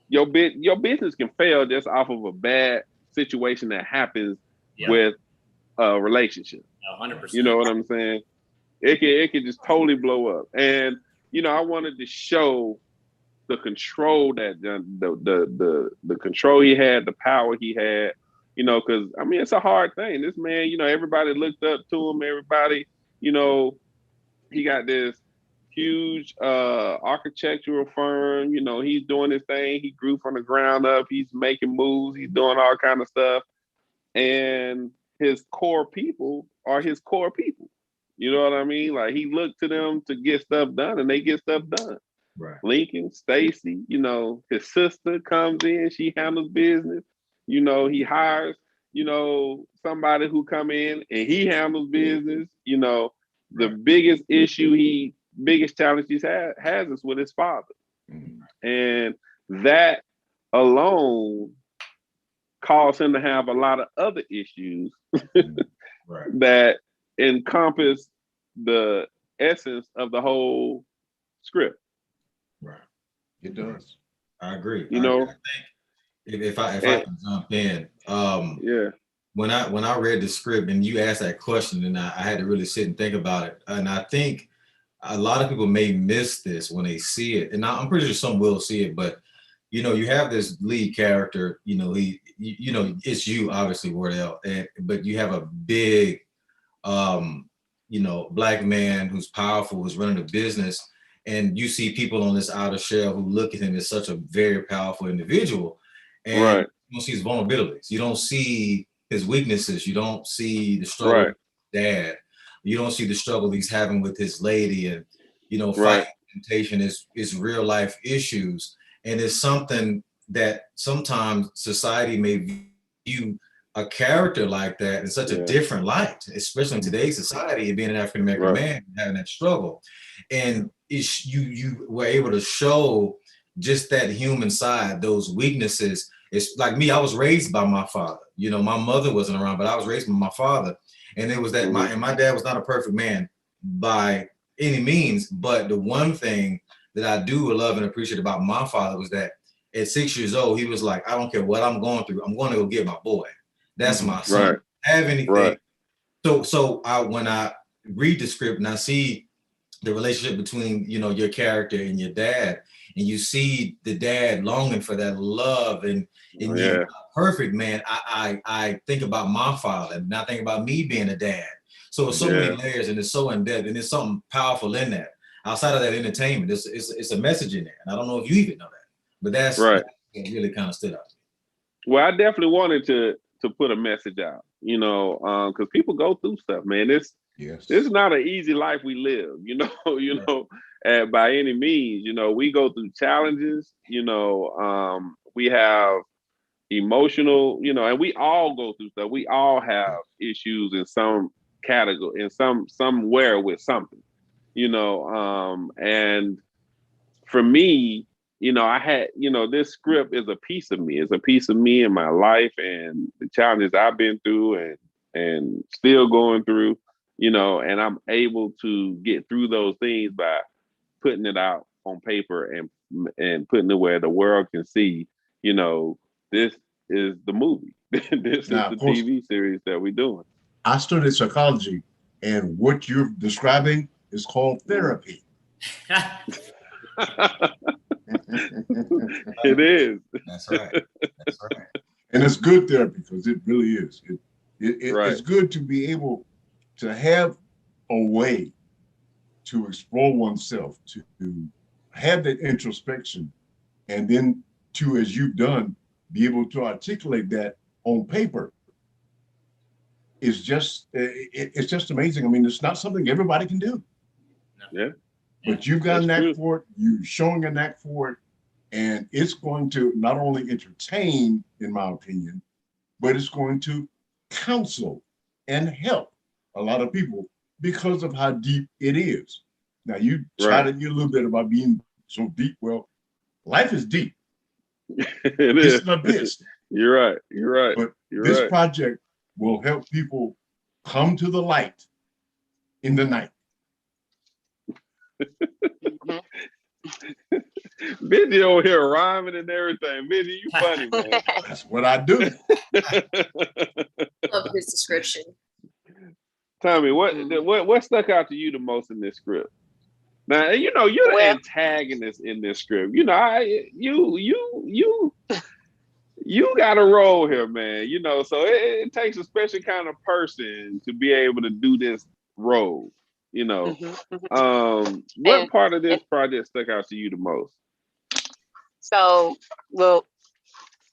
your business can fail just off of a bad situation that happens with a relationship. 100%. You know what I'm saying? It can just totally blow up. And you know, I wanted to show the control that the control he had, the power he had. You know, because I mean, it's a hard thing. This man, you know, everybody looked up to him. Everybody, you know, he got this huge architectural firm. You know, he's doing his thing. He grew from the ground up. He's making moves. He's doing all kind of stuff. And his core people are his core people. You know what I mean? Like he looked to them to get stuff done, and they get stuff done. Right. Lincoln, Stacy, you know, his sister comes in. She handles business. You know, he hires, you know, somebody who come in and he handles business. You know, the biggest challenge he's has is with his father. Mm-hmm. And that alone caused him to have a lot of other issues that encompass the essence of the whole script. Right. It does. I agree. You know, I think if I can jump in, when I read the script and you asked that question, and I had to really sit and think about it, and I think a lot of people may miss this when they see it, and I'm pretty sure some will see it, but you know, you have this lead character, you know, you know, it's you obviously, Wardell, but you have a big, you know, Black man who's powerful, who's running a business, and you see people on this outer shell who look at him as such a very powerful individual, and you don't see his vulnerabilities, you don't see his weaknesses, you don't see the struggle with his dad, you don't see the struggle he's having with his lady, and you know, fighting temptation is real life issues, and it's something that sometimes society may view a character like that in such a different light, especially in today's society, and being an African American man having that struggle. And you were able to show just that human side, those weaknesses. It's like me, I was raised by my father. You know, my mother wasn't around, but I was raised by my father. And it was that my dad was not a perfect man by any means, but the one thing that I do love and appreciate about my father was that at 6 years old, he was like, I don't care what I'm going through, I'm going to go get my boy. That's my son. Have anything. So when I read the script and I see the relationship between, you know, your character and your dad, and you see the dad longing for that love, and you're perfect, man. I think about my father, and I think about me being a dad. So it's so many layers, and it's so in depth, and there's something powerful in that. Outside of that entertainment, it's a message in there, and I don't know if you even know that, but that's that really kind of stood out. Well, I definitely wanted to put a message out, you know, because people go through stuff, man. This is not an easy life we live, you know, by any means. You know, we go through challenges, you know, we have emotional, you know, and we all go through stuff. We all have issues in some category, in somewhere with something, you know, and for me, you know, I had, you know, this script is a piece of me. It's a piece of me in my life and the challenges I've been through and still going through, you know, and I'm able to get through those things by putting it out on paper and putting it where the world can see, you know, this is the movie. This is the TV series that we're doing. I studied psychology, and what you're describing is called therapy. It is. That's right. That's right. And it's good therapy, because it really is. It's good to be able to have a way to explore oneself, to have that introspection, and then to, as you've done, be able to articulate that on paper is just, it's just amazing. I mean, it's not something everybody can do. Yeah. But you've got a knack for it, you're showing a knack for it, and it's going to not only entertain, in my opinion, but it's going to counsel and help a lot of people because of how deep it is. Now, you chatted a little bit about being so deep. Well, life is deep. It is. It's an abyss. You're right. You're right. But You're this right. project will help people come to the light in the night. Benji over here rhyming and everything. Benji, you funny, man. That's what I do. Love his description. Tommy, what stuck out to you the most in this script? Now, you know, you're the antagonist in this script. You know, you got a role here, man. You know, so it takes a special kind of person to be able to do this role. You know, what part of this project stuck out to you the most? So, well,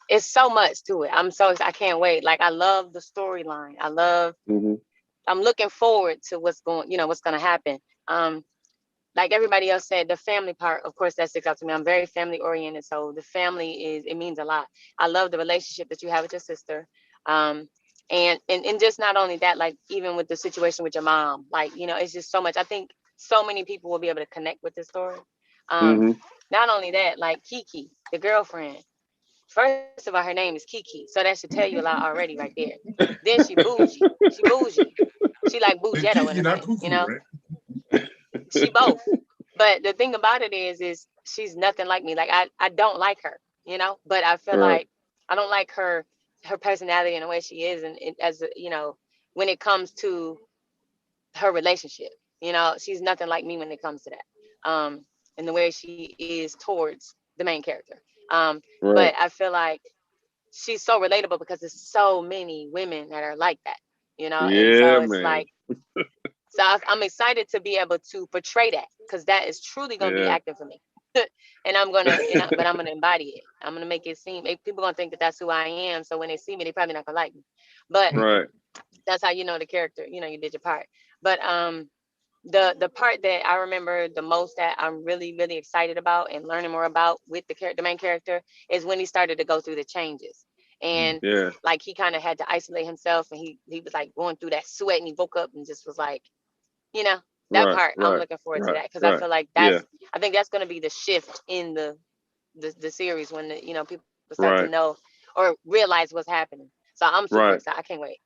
it's so much to it. I can't wait. Like, I love the storyline. I love. I'm looking forward to what's going to happen. Like everybody else said, the family part, of course, that sticks out to me. I'm very family oriented, so the family it means a lot. I love the relationship that you have with your sister, and just not only that, like even with the situation with your mom, like it's just so much. I think so many people will be able to connect with this story. Not only that, like Kiki, the girlfriend. First of all, her name is Kiki, so that should tell you a lot already, right there. Then she bougie. She like Bougetto in a way, Right? She both. But the thing about it is she's nothing like me. Like I don't like her, but I feel like I don't like her personality and the way she is, and when it comes to her relationship, she's nothing like me when it comes to that. And the way she is towards the main character. But I feel like she's so relatable because there's so many women that are like that, Yeah, and so it's man. like, so I'm excited to be able to portray that because that is truly going to be acting for me. And I'm going to, but I'm going to embody it. I'm going to make it seem, people going to think that that's who I am. So when they see me, they probably not going to like me, but that's how the character, you did your part. But the part that I remember the most that I'm really, really excited about and learning more about with the main character is when he started to go through the changes. And like he kind of had to isolate himself, and he was like going through that sweat, and he woke up and just was like, that part. I'm looking forward to that because I feel like I think that's going to be the shift in the series when people start to know or realize what's happening. So I'm super excited. I can't wait.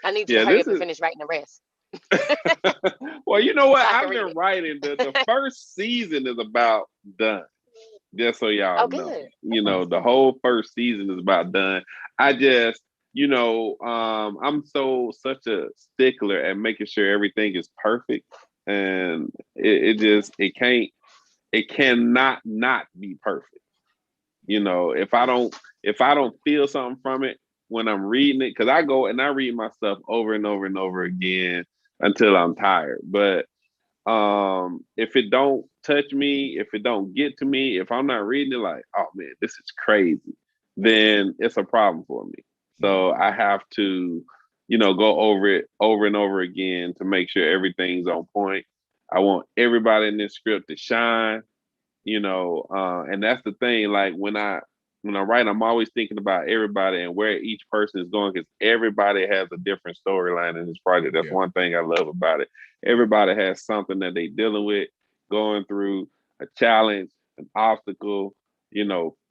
I need to hurry up and finish writing the rest. Well, you know what? I've been writing the first season is about done. Just so y'all know, the whole first season is about done. I just, I'm such a stickler at making sure everything is perfect, and it cannot not be perfect. If I don't feel something from it when I'm reading it, because I go and I read my stuff over and over and over again until I'm tired. But if it don't touch me, if it don't get to me, if I'm not reading it like, oh man, this is crazy, then it's a problem for me. So I have to, go over it over and over again to make sure everything's on point. I want everybody in this script to shine, and that's the thing. Like when I write, I'm always thinking about everybody and where each person is going, because everybody has a different storyline in this project. That's one thing I love about it. Everybody has something that they're dealing with, going through a challenge, an obstacle,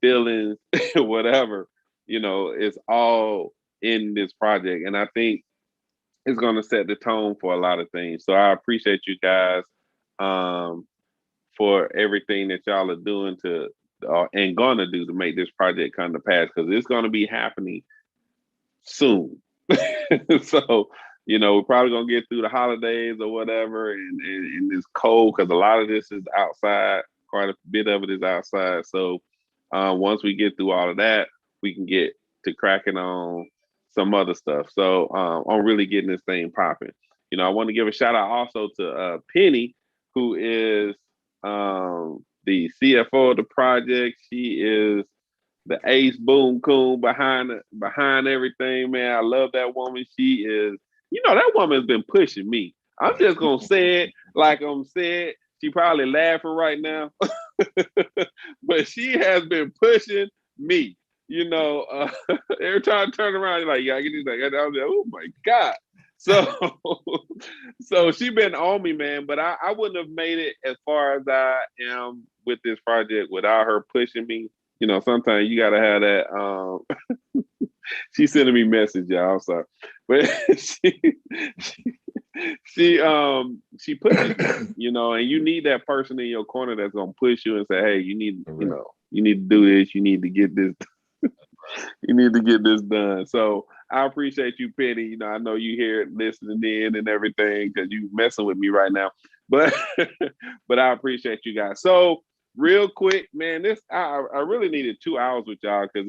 feelings, whatever, it's all in this project. And I think it's going to set the tone for a lot of things. So I appreciate you guys for everything that y'all are doing and gonna do to make this project come to pass, because it's gonna be happening soon. So, we're probably gonna get through the holidays or whatever, and it's cold because a lot of this is outside. Quite a bit of it is outside. So, once we get through all of that, we can get to cracking on some other stuff. So, I'm really getting this thing popping. I want to give a shout out also to Penny, who is the CFO of the project. She is the ace boom coon behind everything, man. I love that woman. She is, that woman's been pushing me. I'm just gonna say it like I'm saying. She probably laughing right now, but she has been pushing me. Every time I turn around, you're like, yeah, I get this. I was like, oh my God. So she been on me, man. But I wouldn't have made it as far as I am with this project without her pushing me. Sometimes you gotta have that. She's sending me message, y'all. I'm sorry, but she pushes you, and you need that person in your corner that's gonna push you and say, hey, you need, you need to do this. You need to get this. You need to get this done. So I appreciate you, Penny. I know you here listening in and everything because you messing with me right now. But but I appreciate you guys. So real quick, man, I really needed 2 hours with y'all because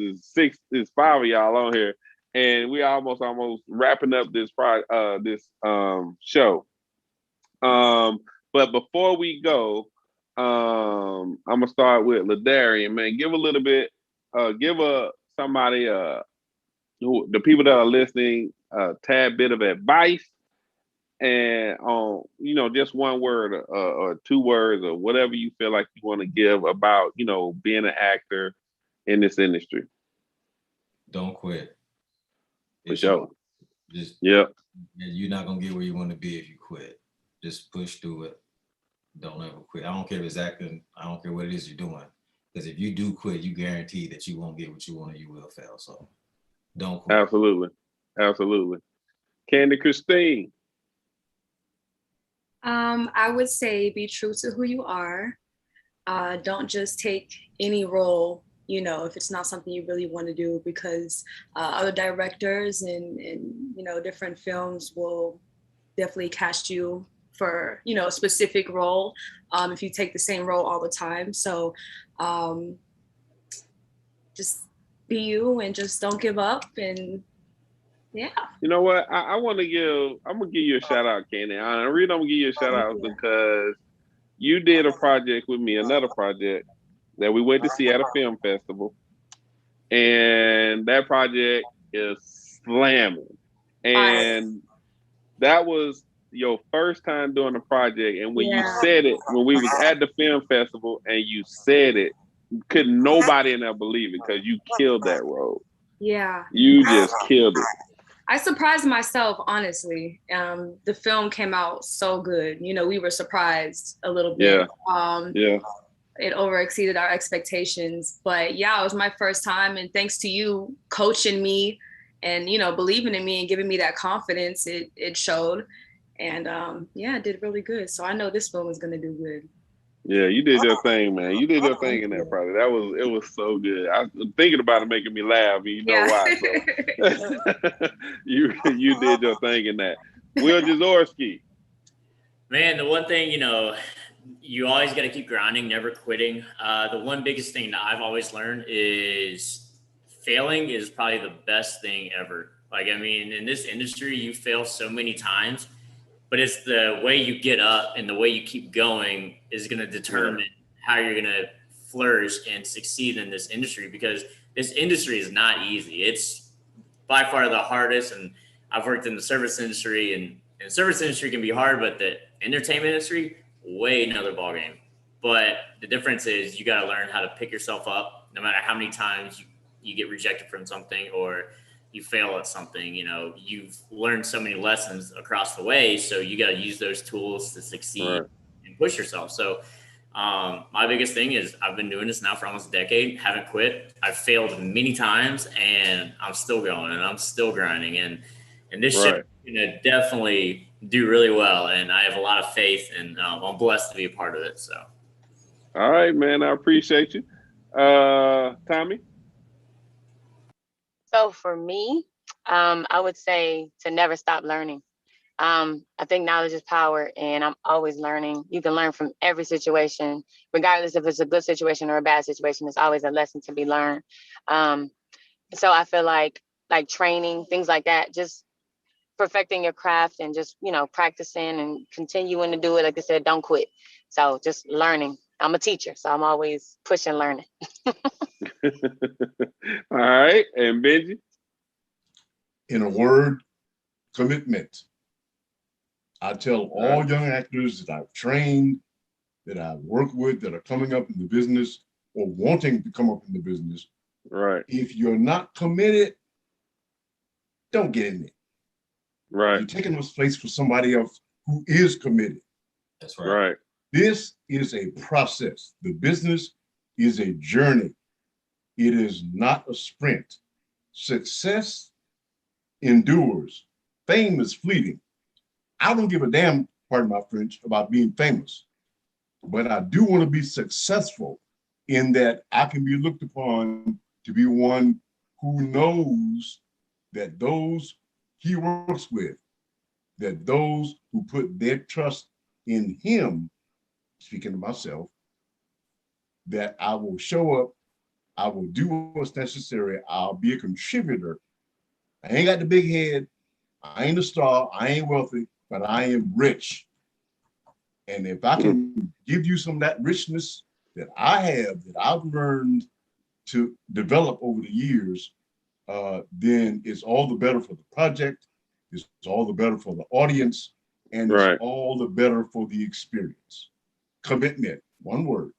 it's 5 of y'all on here, and we almost wrapping up this show. But before we go, I'm gonna start with Ladarian, man. Give a little bit, somebody, the people that are listening, a tad bit of advice, and just one word or 2 words or whatever you feel like you want to give about, being an actor in this industry. Don't quit. For sure. You're not gonna get where you want to be if you quit. Just push through it. Don't ever quit. I don't care if it's acting. I don't care what it is you're doing. Because if you do quit, you guarantee that you won't get what you want and you will fail. So don't quit. Absolutely. Candy Christine. I would say be true to who you are. Don't just take any role, if it's not something you really want to do, because other directors and different films will definitely cast you for, a specific role if you take the same role all the time. So just be you and just don't give up. And yeah. You know what? I'm gonna give you a shout out, Candy. The reason I'm gonna give you a shout out is because you did a project with me, another project that we went to see at a film festival. And that project is slamming. And that was your first time doing a project. And when you said it, when we was at the film festival and you said it, couldn't nobody in there believe it because you killed that role. Yeah. You just killed it. I surprised myself, honestly. The film came out so good. We were surprised a little bit. It overexceeded our expectations. But yeah, it was my first time. And thanks to you coaching me and, believing in me and giving me that confidence, it showed. And it did really good. So I know this film is going to do good. Yeah, you did your thing, man. You did your thing in that project. It was so good. I was thinking about it making me laugh. You know why? So. you did your thing in that. Will Jaworski. Man, the one thing, you always got to keep grinding, never quitting. The one biggest thing that I've always learned is failing is probably the best thing ever. In this industry, you fail so many times. But it's the way you get up and the way you keep going is going to determine how you're going to flourish and succeed in this industry, because this industry is not easy. It's by far the hardest. And I've worked in the service industry, and the service industry can be hard, but the entertainment industry, way another ballgame. But the difference is you got to learn how to pick yourself up no matter how many times you get rejected from something or you fail at something. You've learned so many lessons across the way, so you got to use those tools to succeed and push yourself. So my biggest thing is I've been doing this now for almost a decade, haven't quit. I've failed many times and I'm still going and I'm still grinding, and this shit is gonna definitely do really well, and I have a lot of faith, and I'm blessed to be a part of it. So all right, man, I appreciate you. Tommy. So for me, I would say to never stop learning. I think knowledge is power, and I'm always learning. You can learn from every situation, regardless if it's a good situation or a bad situation. There's always a lesson to be learned. So I feel like training, things like that, just perfecting your craft and just, practicing and continuing to do it. Like I said, don't quit. So just learning. I'm a teacher, so I'm always pushing learning. All right, and Benji. In a word, commitment. I tell all young actors that I've trained, that I've worked with, that are coming up in the business or wanting to come up in the business. Right. If you're not committed, don't get in there. Right. You're taking this place for somebody else who is committed. That's right. Right. This is a process. The business is a journey. It is not a sprint. Success endures. Fame is fleeting. I don't give a damn, pardon my French, about being famous, but I do want to be successful in that I can be looked upon to be one who knows that those he works with, that those who put their trust in him, speaking to myself, that I will show up, I will do what's necessary, I'll be a contributor. I ain't got the big head, I ain't a star, I ain't wealthy, but I am rich. And if I can give you some of that richness that I have, that I've learned to develop over the years, then it's all the better for the project, it's all the better for the audience, and it's all the better for the experience. Commitment, one word.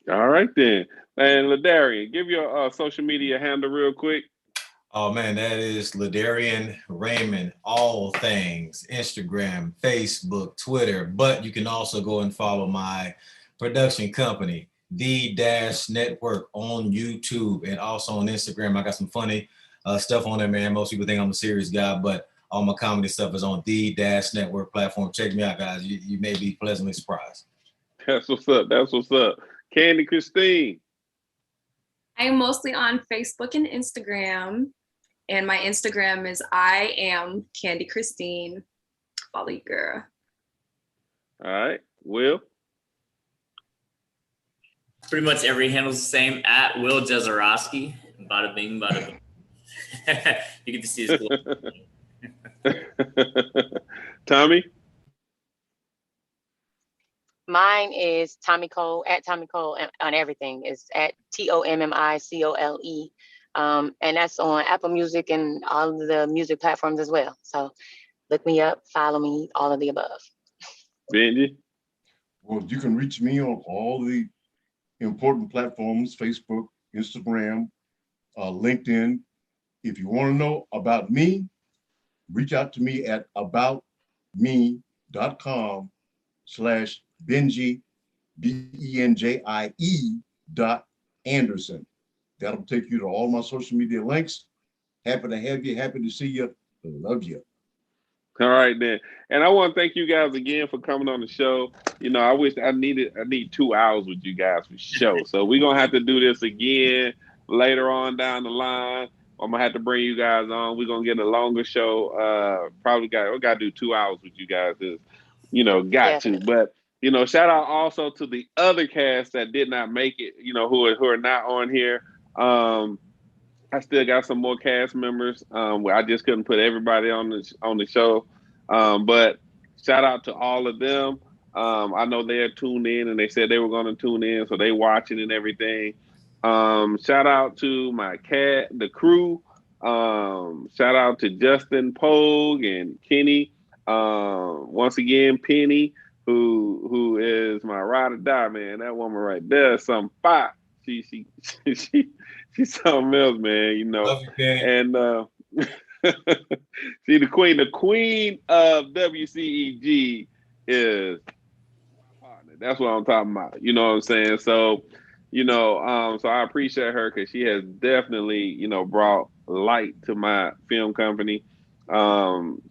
All right then. And Ladarian, give your social media handle real quick. Oh man, that is Ladarian Raymond, all things, Instagram, Facebook, Twitter, but you can also go and follow my production company, The Dash Network, on YouTube and also on Instagram. I got some funny stuff on there, man. Most people think I'm a serious guy, but all my comedy stuff is on The Dash Network platform. Check me out, guys. You may be pleasantly surprised. That's what's up. That's what's up. Candy Christine. I am mostly on Facebook and Instagram. And my Instagram is I am Candy Christine. Follow you, girl. All right. Will? Pretty much every handle's the same, at Will Jezerowski. Bada bing, bada bing. You get to see his Tommy? Mine is Tommy Cole, at Tommy Cole on everything. It's at TOMMICOLE. And that's on Apple Music and all of the music platforms as well. So look me up, follow me, all of the above. Benji? Well, you can reach me on all the important platforms, Facebook, Instagram, LinkedIn. If you want to know about me, reach out to me at aboutme.com/Benji, BENJIE.Anderson. That'll take you to all my social media links. Happy to have you. Happy to see you. Love you. All right then. And I want to thank you guys again for coming on the show. You know, I need 2 hours with you guys for show. So we're gonna have to do this again later on down the line. I'm gonna have to bring you guys on. We're gonna get a longer show. We gotta do 2 hours with you guys. To. But shout out also to the other cast that did not make it, who are not on here. I still got some more cast members. Where I just couldn't put everybody on the show. But shout out to all of them. I know they are tuned in and they said they were going to tune in, so they watching and everything. Shout out to the crew. Shout out to Justin Pogue and Kenny. Once again, Penny, who is my ride or die, man. That woman right there is some fire. She's something else, man, Love you, Penny. And see, the queen of WCEG is my partner. That's what I'm talking about. You know what I'm saying? So, so I appreciate her because she has definitely, brought light to my film company.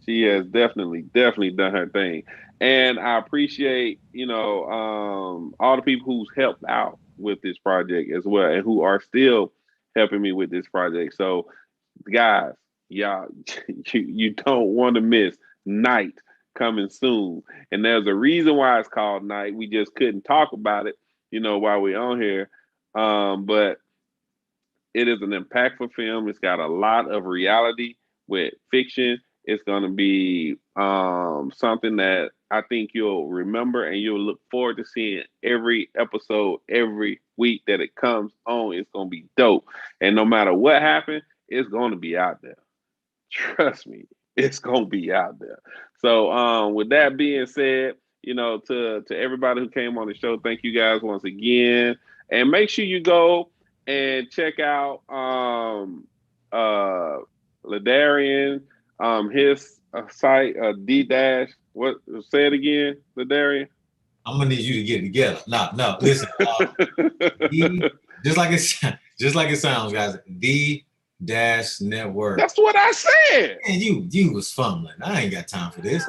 She has definitely done her thing. And I appreciate, all the people who's helped out with this project as well and who are still helping me with this project. So guys, y'all, you don't want to miss Night coming soon. And there's a reason why it's called Night. We just couldn't talk about it, while we're on here. But it is an impactful film. It's got a lot of reality with fiction. It's going to be something that I think you'll remember and you'll look forward to seeing every episode every week that it comes on. It's gonna be dope. And no matter what happens, it's gonna be out there. Trust me, it's gonna be out there. So with that being said, to everybody who came on the show, thank you guys once again. And make sure you go and check out Ladarian, his site, D dash. What? Say it again, Ladarian. I'm gonna need you to get it together. No, listen. Just like it sounds, guys. The Dash Network. That's what I said. And you was fumbling. I ain't got time for this.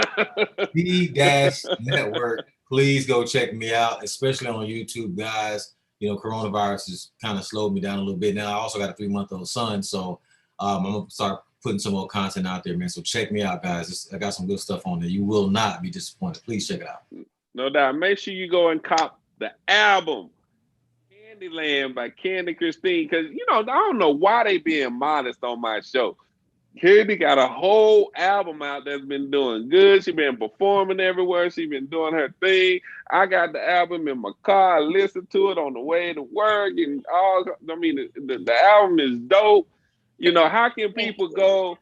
The Dash Network. Please go check me out, especially on YouTube, guys. Coronavirus has kind of slowed me down a little bit. Now I also got a 3-month-old son, so I'm gonna start putting some more content out there, man. So check me out, guys. I got some good stuff on there. You will not be disappointed. Please check it out. No doubt. Make sure you go and cop the album Candyland by Candy Christine, because I don't know why they being modest on my show. Candy got a whole album out that's been doing good. She been performing everywhere. She been doing her thing. I got the album in my car. I listened to it on the way to work and all. I mean, the album is dope. How can people go?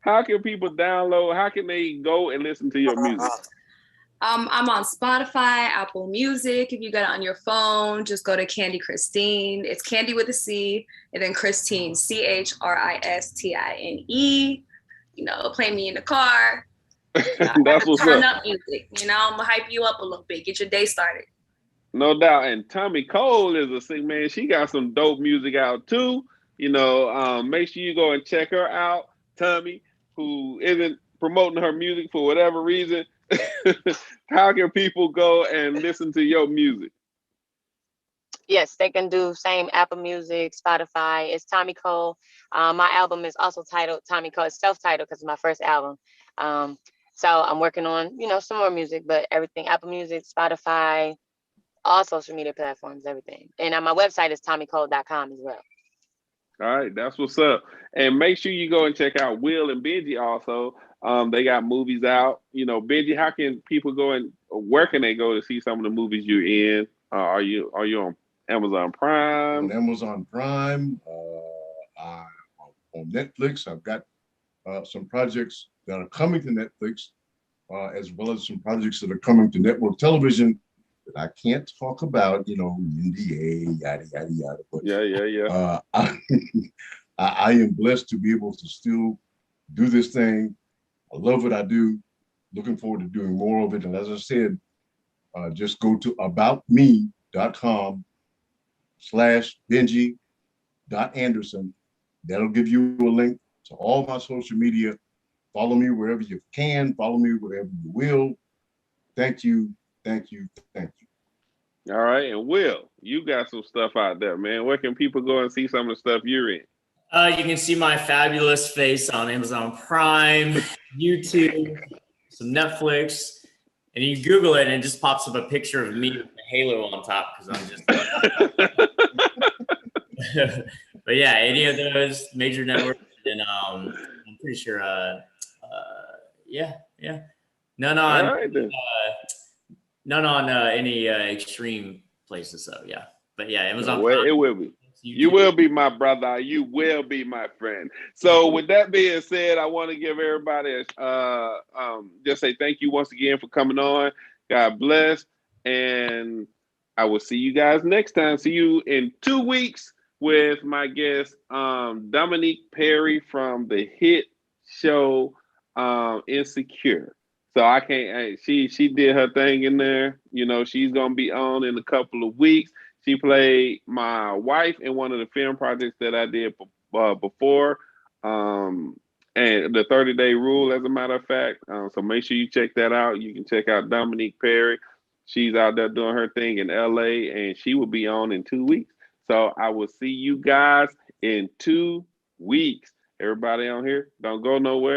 How can people download? How can they go and listen to your music? I'm on Spotify, Apple Music. If you got it on your phone, just go to Candy Christine. It's Candy with a C, and then Christine, Christine. Play me in the car. That's what's turn up. Up music. I'm gonna hype you up a little bit. Get your day started. No doubt. And Tommy Cole is a singer, man. She got some dope music out too. Make sure you go and check her out. Tommy, who isn't promoting her music for whatever reason. How can people go and listen to your music? Yes, they can do same Apple Music, Spotify. It's Tommy Cole. My album is also titled Tommy Cole. It's self-titled because it's my first album. So I'm working on, some more music, but everything, Apple Music, Spotify, all social media platforms, everything. And my website is tommycole.com as well. All right, that's what's up. And make sure you go and check out Will and Benji also. They got movies out. Benji, how can people go and where can they go to see some of the movies you're in? Are you on Amazon Prime? On Amazon Prime, on Netflix. I've got some projects that are coming to Netflix, as well as some projects that are coming to network television that I can't talk about, NDA, yada, yada, yada. But, yeah. I am blessed to be able to still do this thing. I love what I do. Looking forward to doing more of it. And as I said, just go to aboutme.com/Benji.Anderson. That'll give you a link to all my social media. Follow me wherever you can. Follow me wherever you will. Thank you. Thank you. Thank you. All right. And Will, you got some stuff out there, man. Where can people go and see some of the stuff you're in? You can see my fabulous face on Amazon Prime, YouTube, some Netflix, and you Google it and it just pops up a picture of me with a halo on top because I'm just. But yeah, any of those major networks, and I'm pretty sure. None on. Right, none on any extreme places. So yeah, but yeah, Amazon. Well, it will be. You will be my brother. You will be my friend. So with that being said, I want to give everybody just say thank you once again for coming on. God bless. And I will see you guys next time. See you in 2 weeks with my guest, Dominique Perry from the hit show Insecure. So I can't, she did her thing in there. She's going to be on in a couple of weeks. She played my wife in one of the film projects that I did before, and the 30-Day Rule, as a matter of fact. So make sure you check that out. You can check out Dominique Perry. She's out there doing her thing in LA, and she will be on in 2 weeks. So I will see you guys in 2 weeks. Everybody on here, don't go nowhere.